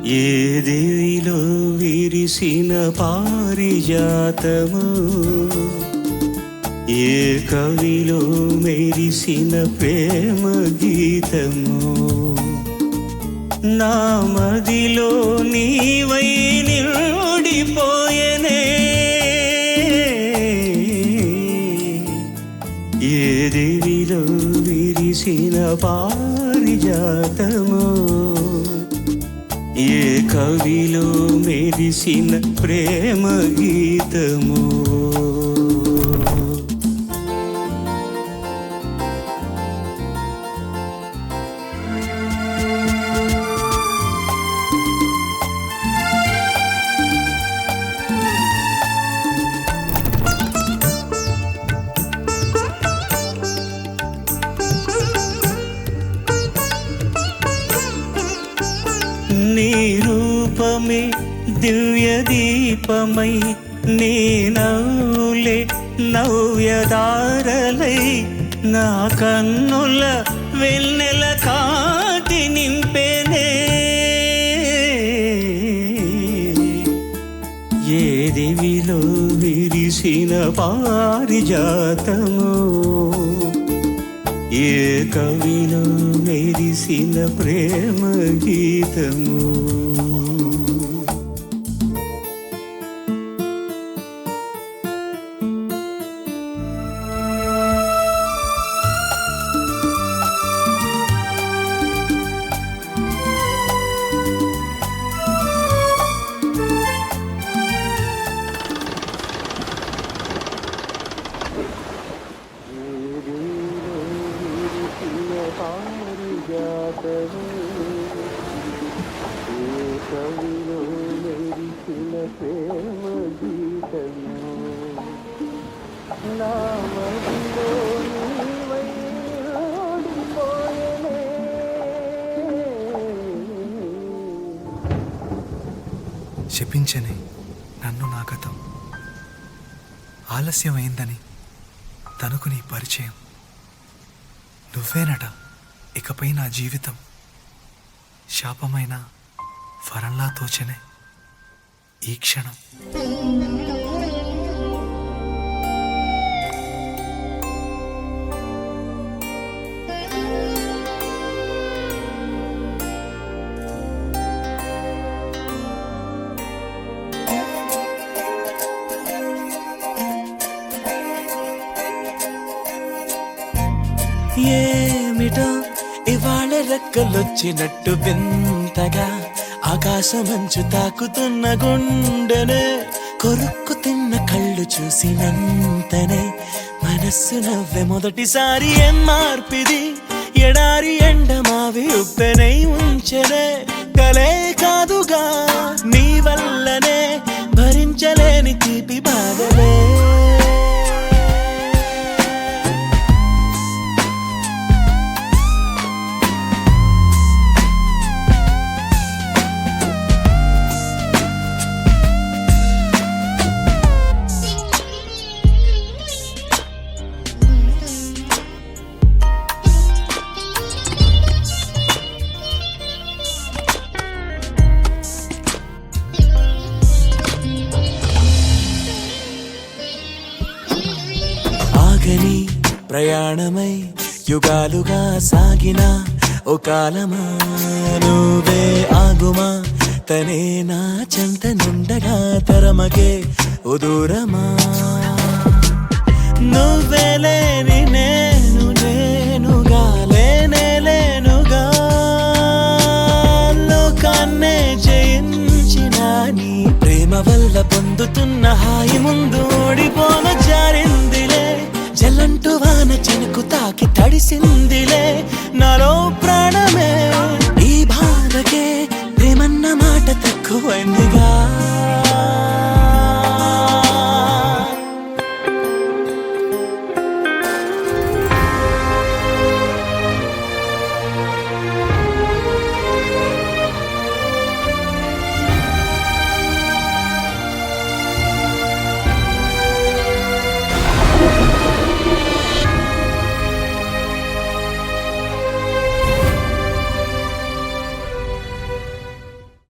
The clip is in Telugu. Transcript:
ఏ దేవిలో విరిసిన పారిజాతము, ఏ కవిలో మెరిసిన ప్రేమ గీతము, నా మదిలో నీవై నిండిపోయెనే. ఏ దేవిలో విరిసిన పారిజాతము, ఏ కవిలో మెరిసిన ప్రేమ గీతము. నీ రూపమే దివ్య దీపమై, నీ నవ్వులే నవ్యదారలై, నా కన్నుల వెన్నెల కాటి నింపెనే. ఏ దివిలో విరిసిన పారిజాతము, ఏ కవిలో మెరిసిన ప్రేమ గీతము. కవిలో మెరిసిన ప్రేమ గీతము, నా మదిలో నీవై ఓడిపోయెనే. శపించని నన్ను నా గతం, ఆలస్యమైందని తనకు నీ పరిచయం. నువ్వేనట ఇకపై నా జీవితం, శాపమైన వరంలా తోచనే ఈ క్షణం. ఏమిటో ఇవాళ రెక్కలొచ్చినట్టు వింతగా, ఆకాశమంచు తాకుతున్న గుండెనే, కొరుక్కు తిన్న కళ్ళు చూసినంతనే మనస్సు నవ్వే మొదటిసారి. ఏం మార్పిది, ఎడారి ఎండ మావి ఉప్పెనై ఉంచెనే. కలే కాదుగా నీ వల్లనే భరించలేని తీపి బాధలే. ఆగని ప్రయాణమై యుగాలుగా సాగిన ఓ కాలమా, నువ్వే ఆగుమా, తనే నా చెంత నుండగా తరమకే ఓ దూరమా. నువ్వే లేని నేను నేనుగా లేనే లేనుగా, లోకాన్నే జయించిన నీ ప్రేమ వల్ల పొందుతున్న హాయి ముందు ఓడిపోన జారిందిలే. జలంటు వాన చినుకు తాకి తడిసిందిలే, నాలో ప్రాణమే